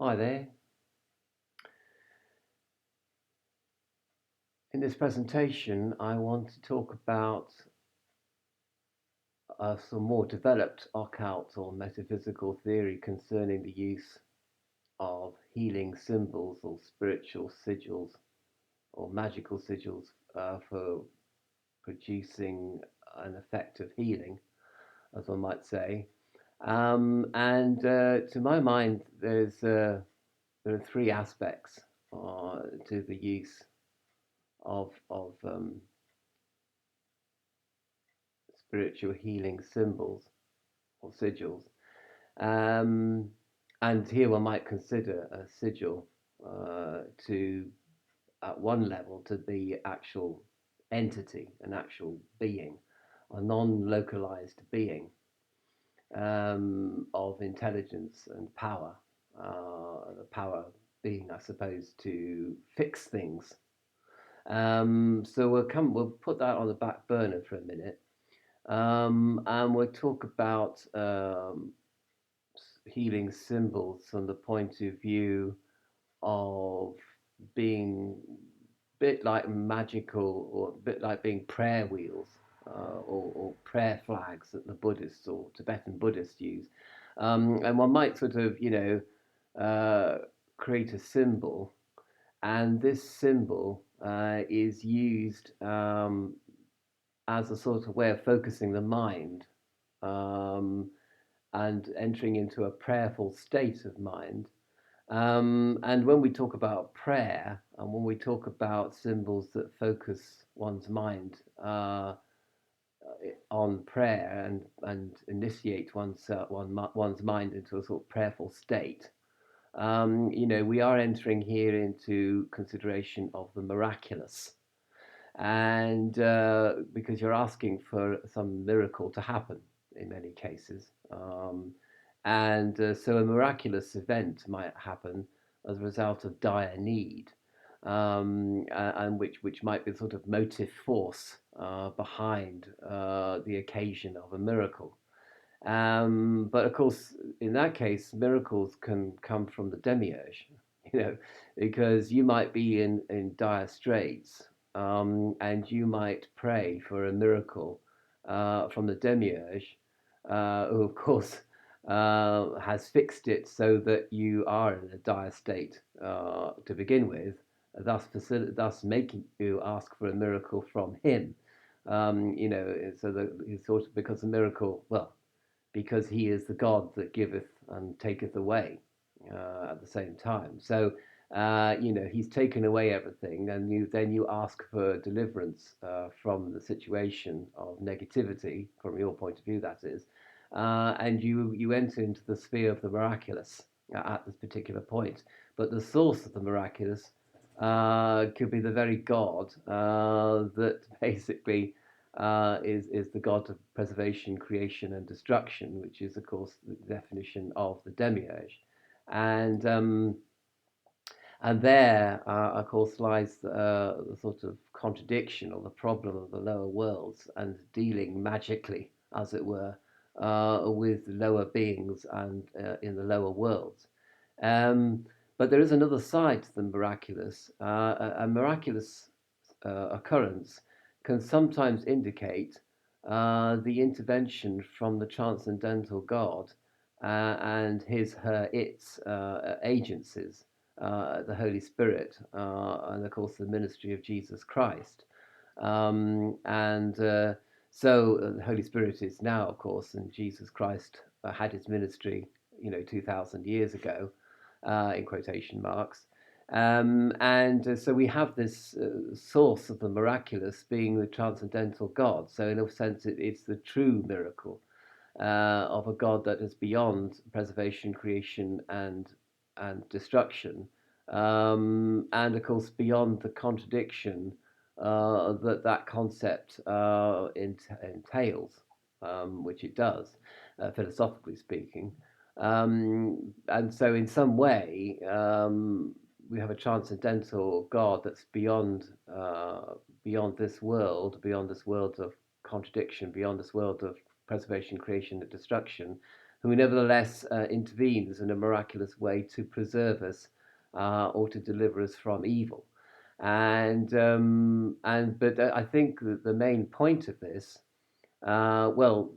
Hi there. In this presentation, I want to talk about some more developed occult or metaphysical theory concerning the use of healing symbols or spiritual sigils or magical sigils for producing an effect of healing, as one might say. And to my mind, there are three aspects to the use of spiritual healing symbols or sigils. Um, and here one might consider a sigil to, at one level, to be actual entity, an actual being, a non-localized being of intelligence and power. The power being, I suppose, to fix things. So we'll put that on the back burner for a minute. And we'll talk about healing symbols from the point of view of being a bit like magical, or a bit like being prayer wheels, or prayer flags that the Buddhists or Tibetan Buddhists use. And one might sort of, create a symbol, and this symbol is used as a sort of way of focusing the mind, um, and entering into a prayerful state of mind. And when we talk about prayer, and when we talk about symbols that focus one's mind on prayer, and initiate one's mind into a sort of prayerful state, we are entering here into consideration of the miraculous. And because you're asking for some miracle to happen in many cases. And so a miraculous event might happen as a result of dire need, and which might be the sort of motive force behind the occasion of a miracle. But of course, in that case, miracles can come from the demiurge, because you might be in dire straits, and you might pray for a miracle from the demiurge, who, of course, has fixed it so that you are in a dire state to begin with, thus making you ask for a miracle from him. So that it's sort of, because the miracle, well, because he is the God that giveth and taketh away at the same time. So, he's taken away everything, and then you ask for deliverance from the situation of negativity, from your point of view, that is, and you enter into the sphere of the miraculous at this particular point. But the source of the miraculous could be the very God that basically is the God of preservation, creation, and destruction, which is, of course, the definition of the demiurge. And and there, of course, lies the sort of contradiction or the problem of the lower worlds, and dealing magically, as it were, with lower beings and in the lower worlds. Um, but there is another side to the miraculous. A miraculous occurrence can sometimes indicate the intervention from the transcendental God and its agencies, the Holy Spirit, and of course the ministry of Jesus Christ. And so the Holy Spirit is now, of course, and Jesus Christ had his ministry, 2,000 years ago, in quotation marks. And so we have this source of the miraculous being the transcendental God. So in a sense, it's the true miracle of a God that is beyond preservation, creation, and destruction, and of course beyond the contradiction that concept entails, which it does, philosophically speaking. And so, in some way, we have a transcendental God that's beyond this world of contradiction, beyond this world of preservation, creation, and destruction, who nevertheless intervenes in a miraculous way to preserve us or to deliver us from evil. But I think that the main point of this, well,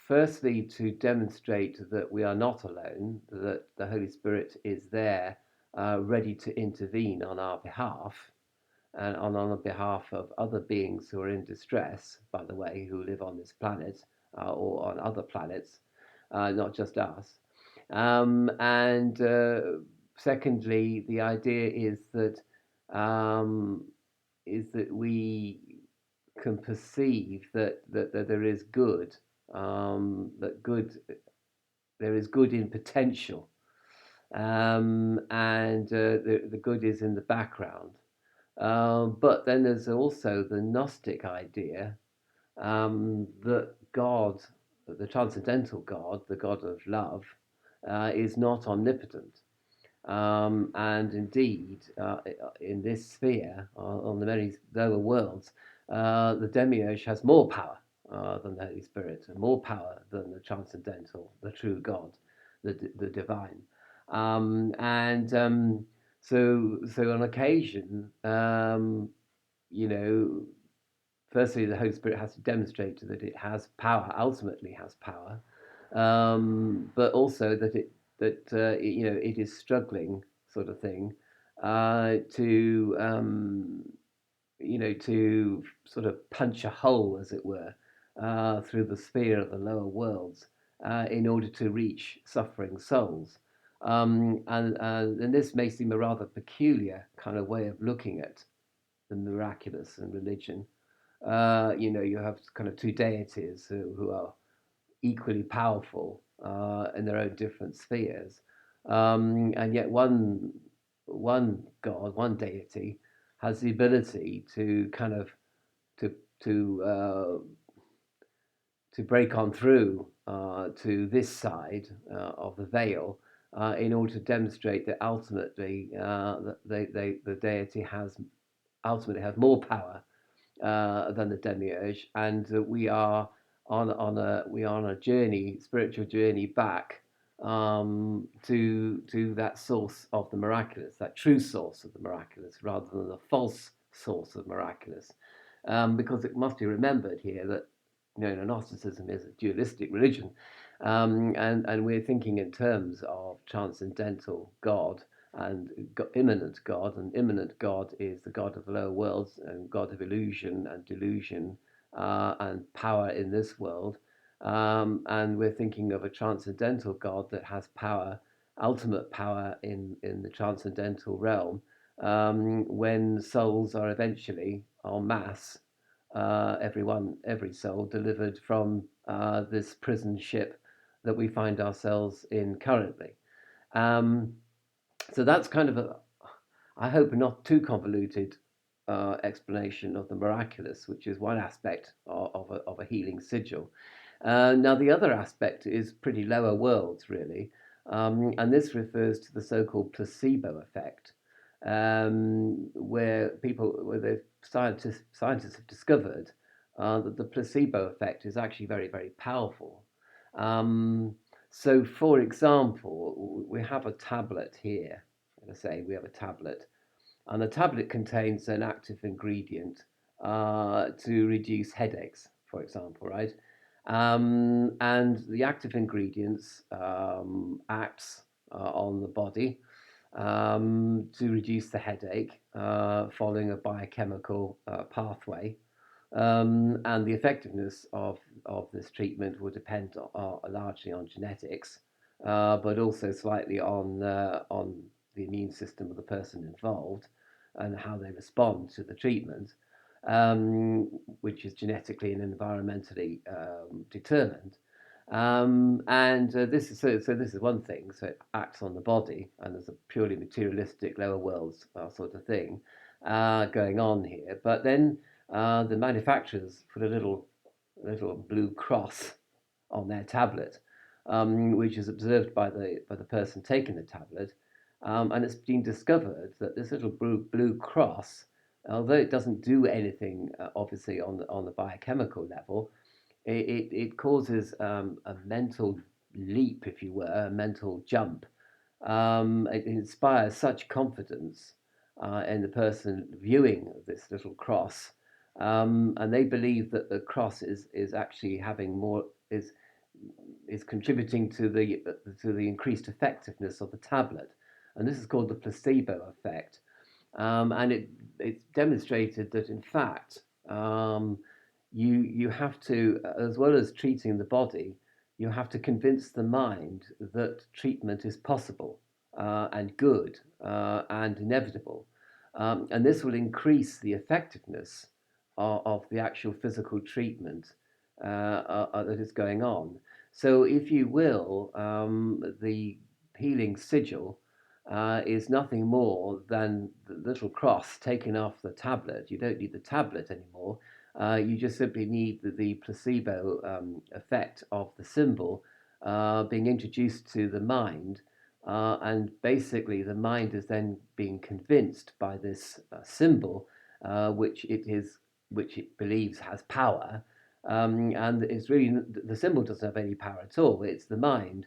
firstly, to demonstrate that we are not alone, that the Holy Spirit is there, ready to intervene on our behalf, and on the behalf of other beings who are in distress, by the way, who live on this planet or on other planets, not just us. And secondly, the idea um, is that we can perceive that there is good, that good there is good in potential, and the good is in the background. But then there's also the Gnostic idea that God, the transcendental God, the God of love, is not omnipotent. And indeed, in this sphere, on the many lower worlds, the demiurge has more power than the Holy Spirit, and more power than the transcendental, the true God, the divine. So on occasion, you know, firstly, the Holy Spirit has to demonstrate that it has power, ultimately has power, but also that it is struggling, sort of thing, to sort of punch a hole, as it were, through the sphere of the lower worlds in order to reach suffering souls. And this may seem a rather peculiar kind of way of looking at the miraculous and religion. You have kind of two deities who are equally powerful in their own different spheres, and yet one god, one deity, has the ability to kind of to to uh, to break on through to this side of the veil in order to demonstrate that ultimately the deity has ultimately has more power than the demiurge, and we are on a journey, spiritual journey back to that source of the miraculous, that true source of the miraculous, rather than the false source of miraculous. Because it must be remembered here that Gnosticism is a dualistic religion, and we're thinking in terms of transcendental God and immanent God, and immanent God is the God of the lower worlds and God of illusion and delusion and power in this world. And we're thinking of a transcendental God that has power, ultimate power in the transcendental realm, when souls are eventually en masse, every soul delivered from this prison ship that we find ourselves in currently. Um, so that's kind of I hope, not too convoluted explanation of the miraculous, which is one aspect of a healing sigil. Now, the other aspect is pretty lower worlds, really, and this refers to the so-called placebo effect, where the scientists have discovered that the placebo effect is actually very, very powerful. Um, so, for example, we have a tablet here. Let's say we have a tablet, and the tablet contains an active ingredient to reduce headaches, for example, right? And the active ingredients acts on the body to reduce the headache following a biochemical pathway. And the effectiveness of this treatment will depend largely on genetics, but also slightly on the immune system of the person involved and how they respond to the treatment, which is genetically and environmentally determined. And this is so. This is one thing. So it acts on the body, and there's a purely materialistic lower worlds sort of thing going on here. But then the manufacturers put a little blue cross on their tablet, which is observed by the person taking the tablet, and it's been discovered that this little blue cross, although it doesn't do anything obviously on the biochemical level, it causes a mental leap, if you were, a mental jump. It inspires such confidence in the person viewing this little cross, and they believe that the cross is actually having more is contributing to the increased effectiveness of the tablet, and this is called the placebo effect. And it's demonstrated that in fact you have to, as well as treating the body, you have to convince the mind that treatment is possible and good and inevitable, and this will increase the effectiveness of the actual physical treatment that is going on. So, if you will, the healing sigil is nothing more than the little cross taken off the tablet. You don't need the tablet anymore. You just simply need the placebo effect of the symbol being introduced to the mind. And basically, the mind is then being convinced by this symbol, which which it believes has power. And it's really, the symbol doesn't have any power at all. It's the mind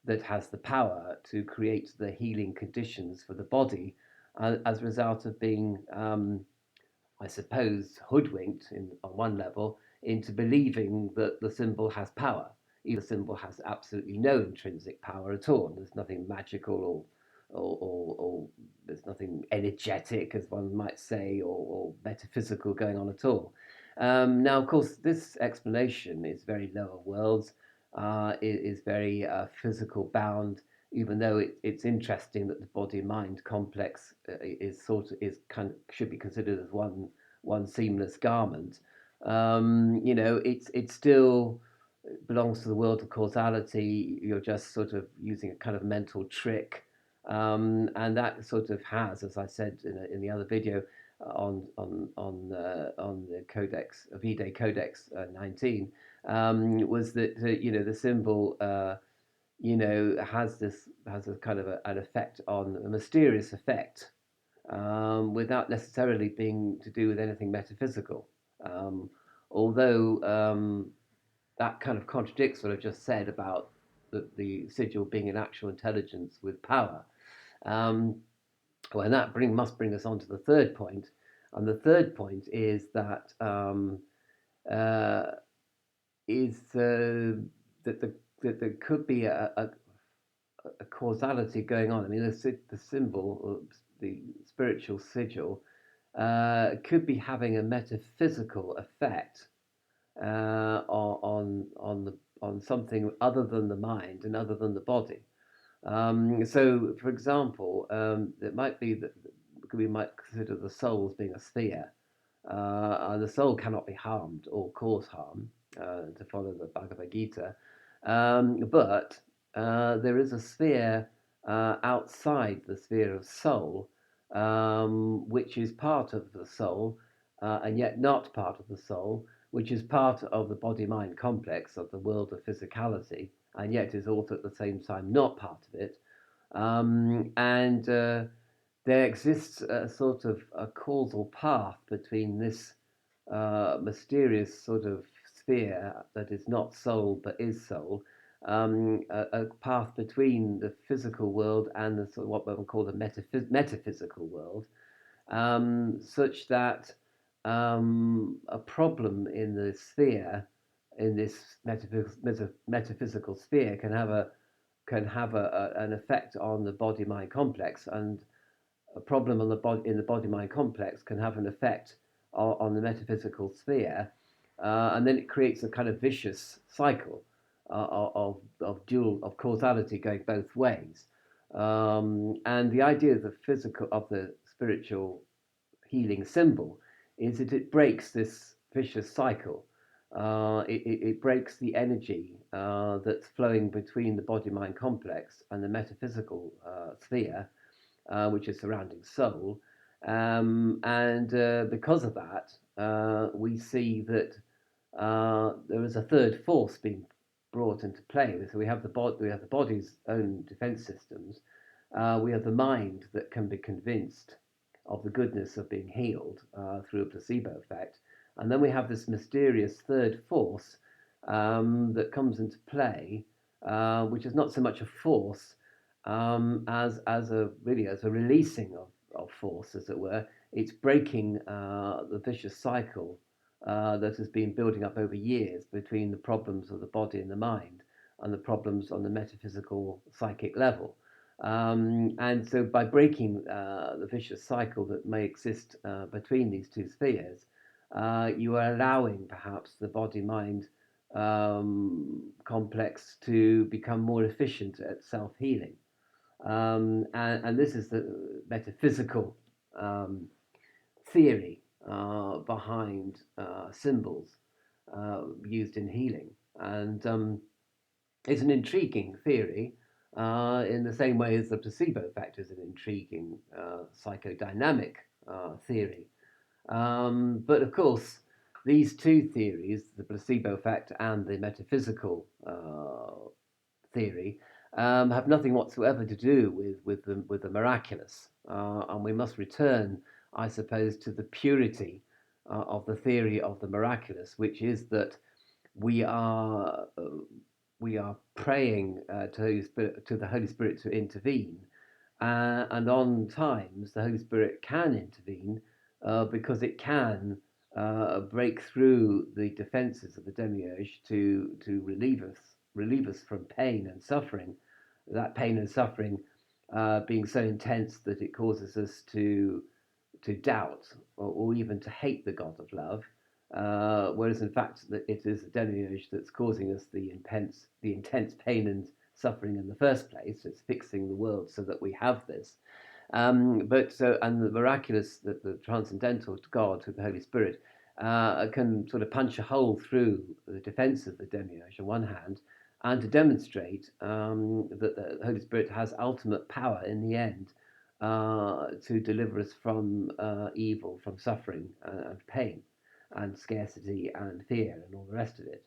that has the power to create the healing conditions for the body as a result of being, I suppose, hoodwinked on one level into believing that the symbol has power. Even the symbol has absolutely no intrinsic power at all. There's nothing magical or there's nothing energetic, as one might say, or metaphysical going on at all. Now, of course, this explanation is very lower worlds. It is very physical bound, even though it's interesting that the body mind complex is kind of should be considered as one seamless garment. It still belongs to the world of causality. You're just sort of using a kind of mental trick, and that sort of has, as I said in the other video on the Codex Vitae Codex 19, was that the symbol has a kind of an effect on a mysterious effect, without necessarily being to do with anything metaphysical. Although that kind of contradicts what I've just said about the sigil being an actual intelligence with power. Um, well, and that must bring us on to the third point. And the third point is that uh, that there could be a causality going on. I mean, the symbol, or the spiritual sigil, could be having a metaphysical effect on something other than the mind and other than the body. So, for example, it might be that we might consider the soul as being a sphere. And the soul cannot be harmed or cause harm, to follow the Bhagavad Gita. But there is a sphere outside the sphere of soul, which is part of the soul, and yet not part of the soul, which is part of the body mind complex of the world of physicality, and yet is also at the same time not part of it. And there exists a sort of a causal path between this mysterious sort of sphere that is not soul but is soul, a path between the physical world and the sort of what one call the metaphysical world, such that a problem in the sphere, in this metaphysical sphere, can have an effect on the body mind complex, and a problem on the body in the body mind complex can have an effect on the metaphysical sphere, and then it creates a kind of vicious cycle of causality going both ways. And the idea of the physical of the spiritual healing symbol is that it breaks this vicious cycle. It breaks the energy that's flowing between the body mind complex and the metaphysical sphere, which is surrounding soul. And because of that, we see that there is a third force being brought into play. So we have the body's own defense systems. We have the mind that can be convinced of the goodness of being healed through a placebo effect. And then we have this mysterious third force, that comes into play, which is not so much a force as a really as a releasing of force, as it were. It's breaking the vicious cycle that has been building up over years between the problems of the body and the mind and the problems on the metaphysical psychic level. And so by breaking the vicious cycle that may exist between these two spheres, you are allowing perhaps the body mind complex to become more efficient at self healing. And this is the metaphysical theory behind symbols used in healing. And it's an intriguing theory in the same way as the placebo effect is an intriguing psychodynamic theory. But of course, these two theories, the placebo effect and the metaphysical theory, have nothing whatsoever to do with the miraculous. And we must return, I suppose, to the purity of the theory of the miraculous, which is that we are we are praying to the Holy Spirit to intervene, and on times the Holy Spirit can intervene because it can break through the defences of the demiurge to relieve us from pain and suffering. That pain and suffering being so intense that it causes us to doubt or even to hate the God of love, whereas in fact it is the demiurge that's causing us the intense pain and suffering in the first place. It's fixing the world so that we have this. And the miraculous, the transcendental God through the Holy Spirit, can sort of punch a hole through the defense of the demiurge on one hand, and to demonstrate that the Holy Spirit has ultimate power in the end to deliver us from evil, from suffering and pain and scarcity and fear and all the rest of it.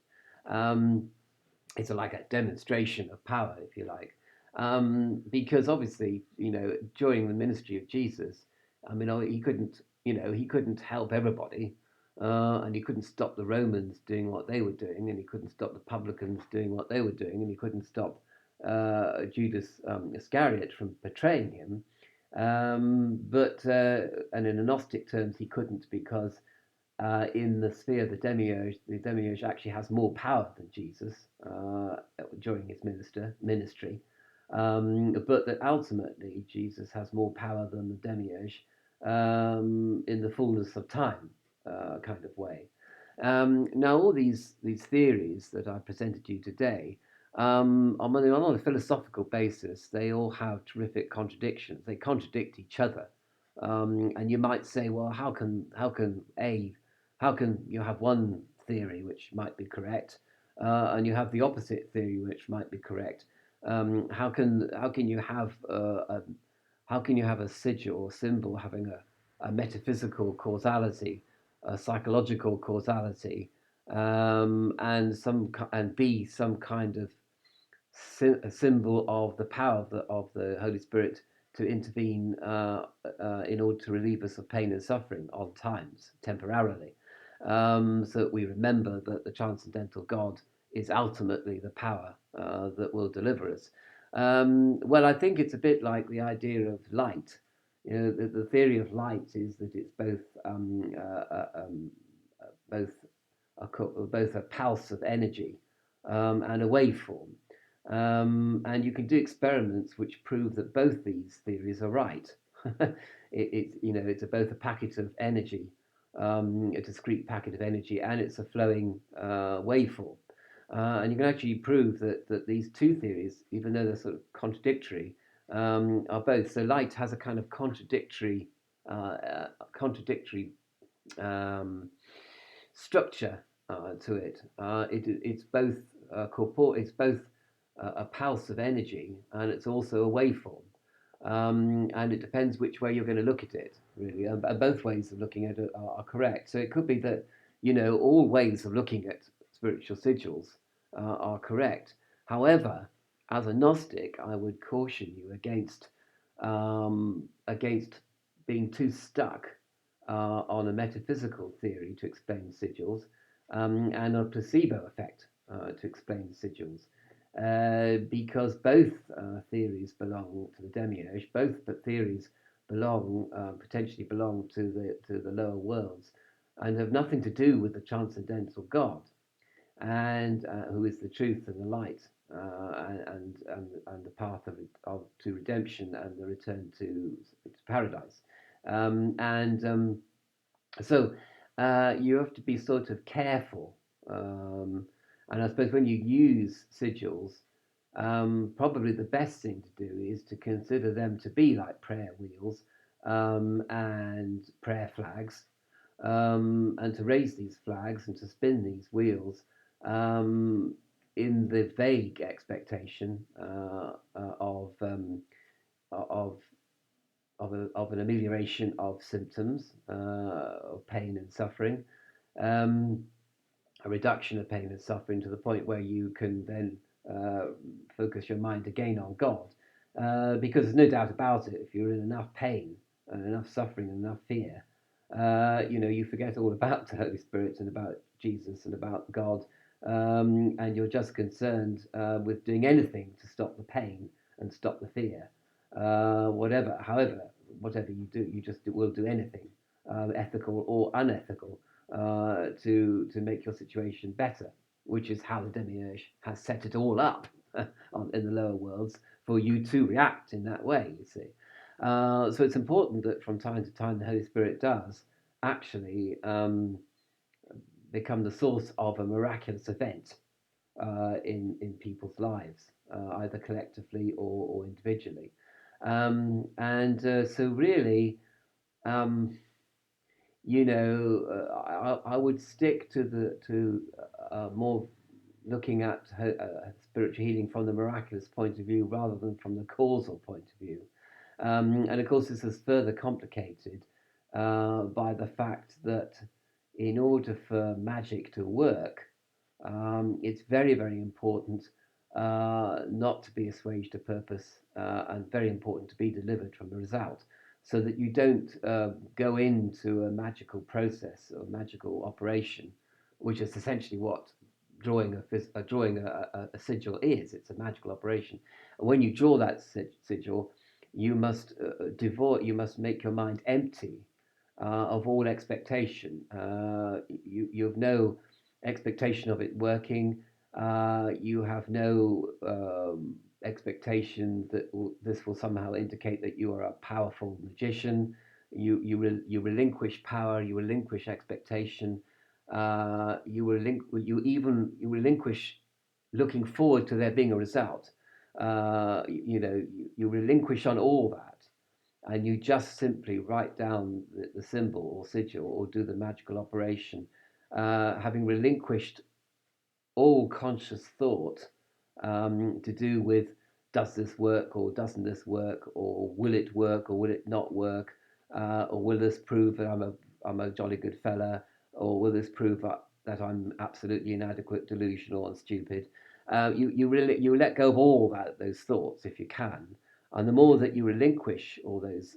It's like a demonstration of power, if you like, because obviously, during the ministry of Jesus, I mean, he couldn't help everybody, and he couldn't stop the Romans doing what they were doing, and he couldn't stop the publicans doing what they were doing, and he couldn't stop Judas Iscariot from betraying him. And in Gnostic terms, he couldn't because in the sphere of the demiurge actually has more power than Jesus during his ministry. But that ultimately Jesus has more power than the demiurge in the fullness of time kind of way. Now, all these theories that I presented to you today, on a philosophical basis, they all have terrific contradictions. They contradict each other. And you might say, well, how can you have one theory which might be correct, and you have the opposite theory which might be correct? How can you have a sigil or symbol having a metaphysical causality, a psychological causality, and be some kind of a symbol of the power of the Holy Spirit to intervene in order to relieve us of pain and suffering on times, temporarily, so that we remember that the transcendental God is ultimately the power that will deliver us. Well, I think it's a bit like the idea of light. The theory of light is that it's both both a pulse of energy and a waveform. And you can do experiments which prove that both these theories are right. It's both a packet of energy, a discrete packet of energy, and it's a flowing waveform. And you can actually prove that these two theories, even though they're sort of contradictory, are both. So light has a kind of contradictory structure to it. It's both it's both a pulse of energy, and it's also a waveform. And it depends which way you're going to look at it, really. And both ways of looking at it are correct. So it could be that, all ways of looking at spiritual sigils are correct. However, as a Gnostic, I would caution you against being too stuck on a metaphysical theory to explain sigils, and a placebo effect to explain the sigils, because both theories belong to the demiurge. Both theories potentially belong to the lower worlds, and have nothing to do with the transcendental God, and who is the truth and the light, and the path to redemption and the return to paradise. So you have to be sort of careful. And I suppose when you use sigils, probably the best thing to do is to consider them to be like prayer wheels, and prayer flags, and to raise these flags and to spin these wheels, in the vague expectation of of an amelioration of symptoms, of pain and suffering, um, a reduction of pain and suffering to the point where you can then focus your mind again on God. Because there's no doubt about it, if you're in enough pain and enough suffering and enough fear, you forget all about the Holy Spirit and about Jesus and about God, and you're just concerned with doing anything to stop the pain and stop the fear. Whatever you do, you just will do anything, ethical or unethical, to make your situation better, which is how the demiurge has set it all up in the lower worlds for you to react in that way, you see. So it's important that from time to time the Holy Spirit does actually become the source of a miraculous event in people's lives, either collectively or individually. So really, um, I would stick to more looking at spiritual healing from the miraculous point of view rather than from the causal point of view. And of course, this is further complicated by the fact that in order for magic to work, it's very, very important not to be assuaged to purpose, and very important to be delivered from the result, so that you don't go into a magical process or magical operation, which is essentially what drawing a sigil is. It's a magical operation. And when you draw that sigil, you must you must make your mind empty of all expectation. You have no expectation of it working. You have no expectation that this will somehow indicate that you are a powerful magician. You relinquish power. You relinquish expectation. You relinquish looking forward to there being a result. You relinquish on all that, and you just simply write down the symbol or sigil or do the magical operation, having relinquished all conscious thought to do with does this work or doesn't this work, or will it work or will it not work, or will this prove that I'm a jolly good fella, or will this prove that I'm absolutely inadequate, delusional, and stupid. You let go of all those thoughts if you can, and the more that you relinquish all those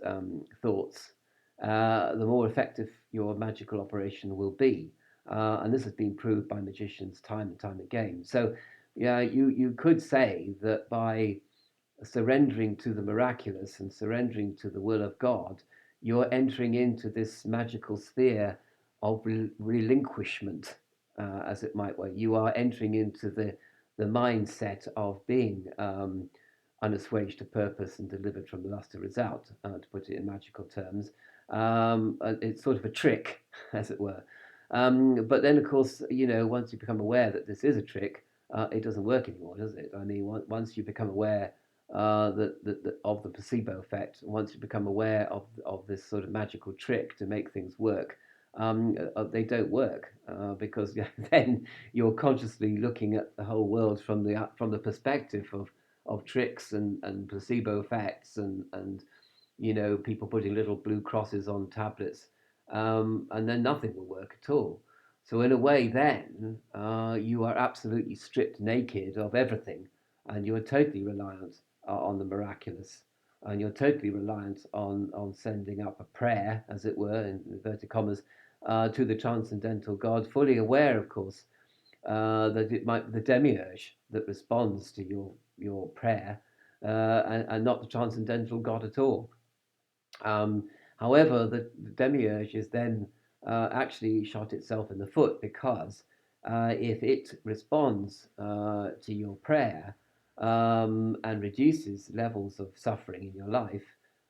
thoughts, the more effective your magical operation will be. And this has been proved by magicians time and time again. So, yeah, you could say that by surrendering to the miraculous and surrendering to the will of God, you're entering into this magical sphere of relinquishment, as it might were. You are entering into the mindset of being unassuaged to purpose and delivered from the lust of result, to put it in magical terms. It's sort of a trick, as it were. But then, of course, once you become aware that this is a trick, it doesn't work anymore, does it? I mean, once you become aware of the placebo effect, once you become aware of this sort of magical trick to make things work, they don't work, because then you're consciously looking at the whole world from the perspective of tricks and placebo effects and people putting little blue crosses on tablets, and then nothing will work at all. So in a way, then you are absolutely stripped naked of everything, and you are totally reliant on the miraculous, and you're totally reliant on sending up a prayer, as it were, in inverted commas, to the transcendental God, fully aware, of course, that it might be the demiurge that responds to your prayer, and not the transcendental God at all. However, the demiurge is then actually shot itself in the foot, because if it responds to your prayer and reduces levels of suffering in your life,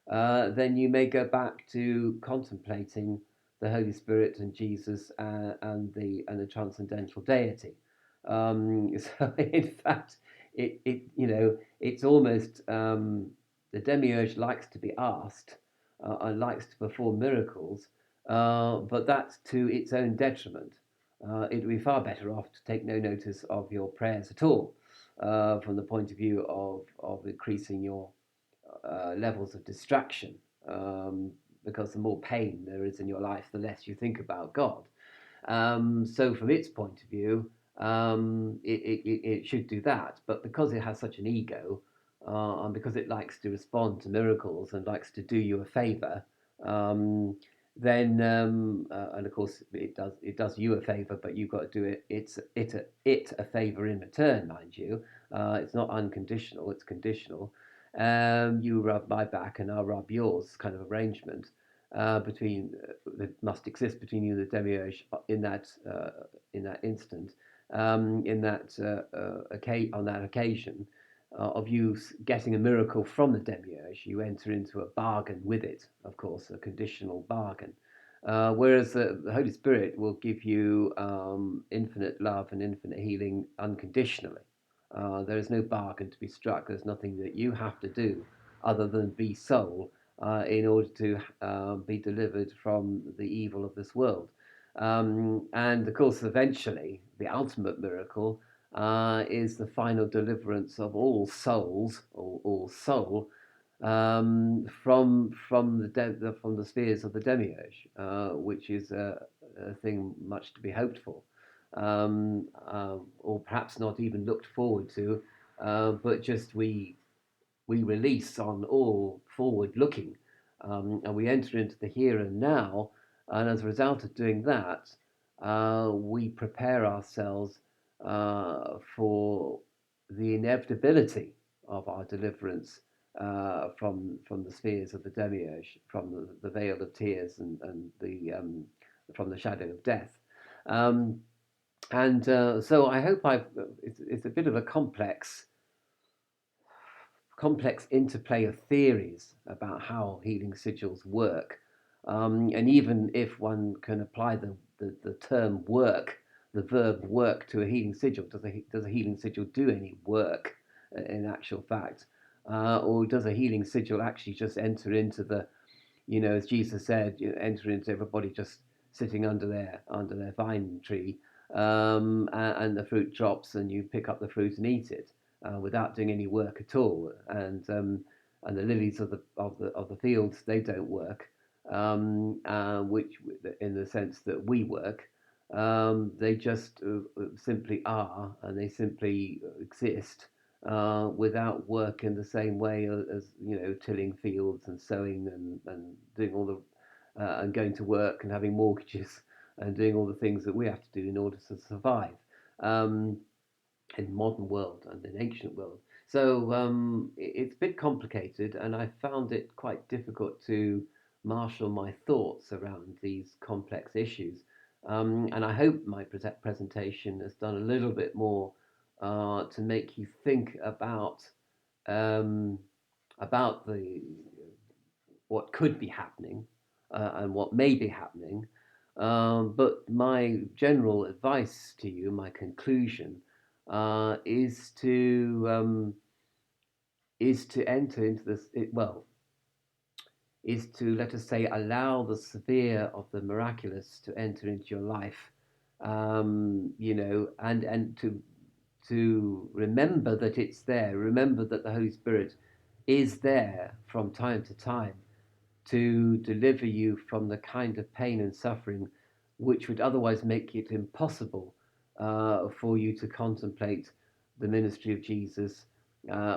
then you may go back to contemplating the Holy Spirit and Jesus, and the transcendental deity. So in fact, it's almost, the demiurge likes to be asked and likes to perform miracles, but that's to its own detriment. It would be far better off to take no notice of your prayers at all, from the point of view of increasing your levels of distraction, because the more pain there is in your life, the less you think about God. So from its point of view, it should do that. But because it has such an ego, and because it likes to respond to miracles and likes to do you a favor, then and of course it does you a favor, but you've got to do it a favor in return, mind you. It's not unconditional; it's conditional. You rub my back and I'll rub yours, kind of arrangement between that must exist between you and the demiurge in that instant, on that occasion of you getting a miracle from the demiurge. You enter into a bargain with it, of course, a conditional bargain. Whereas the Holy Spirit will give you infinite love and infinite healing unconditionally. There is no bargain to be struck. There's nothing that you have to do other than be soul in order to be delivered from the evil of this world. And of course, eventually, the ultimate miracle is the final deliverance of all souls, or all soul, from the spheres of the demiurge, which is a thing much to be hoped for, or perhaps not even looked forward to, but just we release on all forward looking, and we enter into the here and now. And as a result of doing that, we prepare ourselves for the inevitability of our deliverance from the spheres of the demiurge, from the veil of tears, and from the shadow of death. Um, and so I hope it's a bit of a complex interplay of theories about how healing sigils work. And even if one can apply the term work, the verb work, to a healing sigil, does a healing sigil do any work in actual fact? Or does a healing sigil actually just enter into as Jesus said, enter into everybody just sitting under their vine tree, and the fruit drops, and you pick up the fruit and eat it without doing any work at all. And the lilies of the fields, they don't work, which in the sense that we work. They just simply are, and they simply exist without work in the same way as tilling fields and sowing and doing all the and going to work and having mortgages and doing all the things that we have to do in order to survive, in modern world and in ancient world. So it's a bit complicated, and I found it quite difficult to marshal my thoughts around these complex issues. And I hope my presentation has done a little bit more to make you think um, about the what could be happening and what may be happening. But my general advice to you, my conclusion, is to enter into this. Is to, let us say, allow the sphere of the miraculous to enter into your life, and to remember that it's there. Remember that the Holy Spirit is there from time to time to deliver you from the kind of pain and suffering which would otherwise make it impossible for you to contemplate the ministry of Jesus,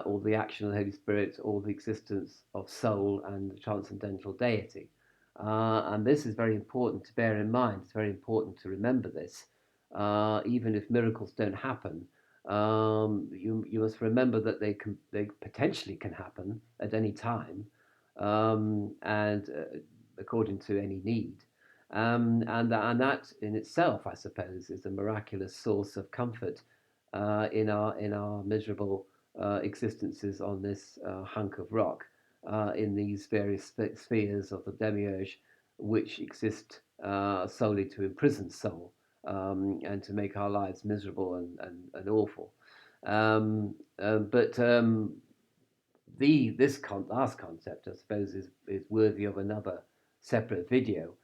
or the action of the Holy Spirit, or the existence of soul and the transcendental deity. And this is very important to bear in mind. It's very important to remember this, even if miracles don't happen, you must remember that they potentially can happen at any time, and according to any need. And that in itself, I suppose, is a miraculous source of comfort in our miserable existences on this hunk of rock, in these various spheres of the demiurge, which exist solely to imprison soul, and to make our lives miserable and awful. But this last concept, I suppose, is worthy of another separate video,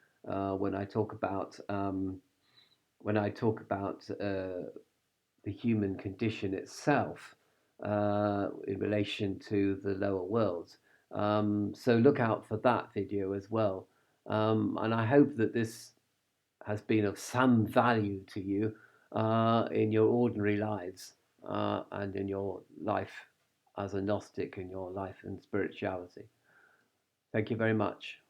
when I talk about the human condition itself, in relation to the lower worlds. So look out for that video as well. And I hope that this has been of some value to you in your ordinary lives, and in your life as a Gnostic, in your life in spirituality. Thank you very much.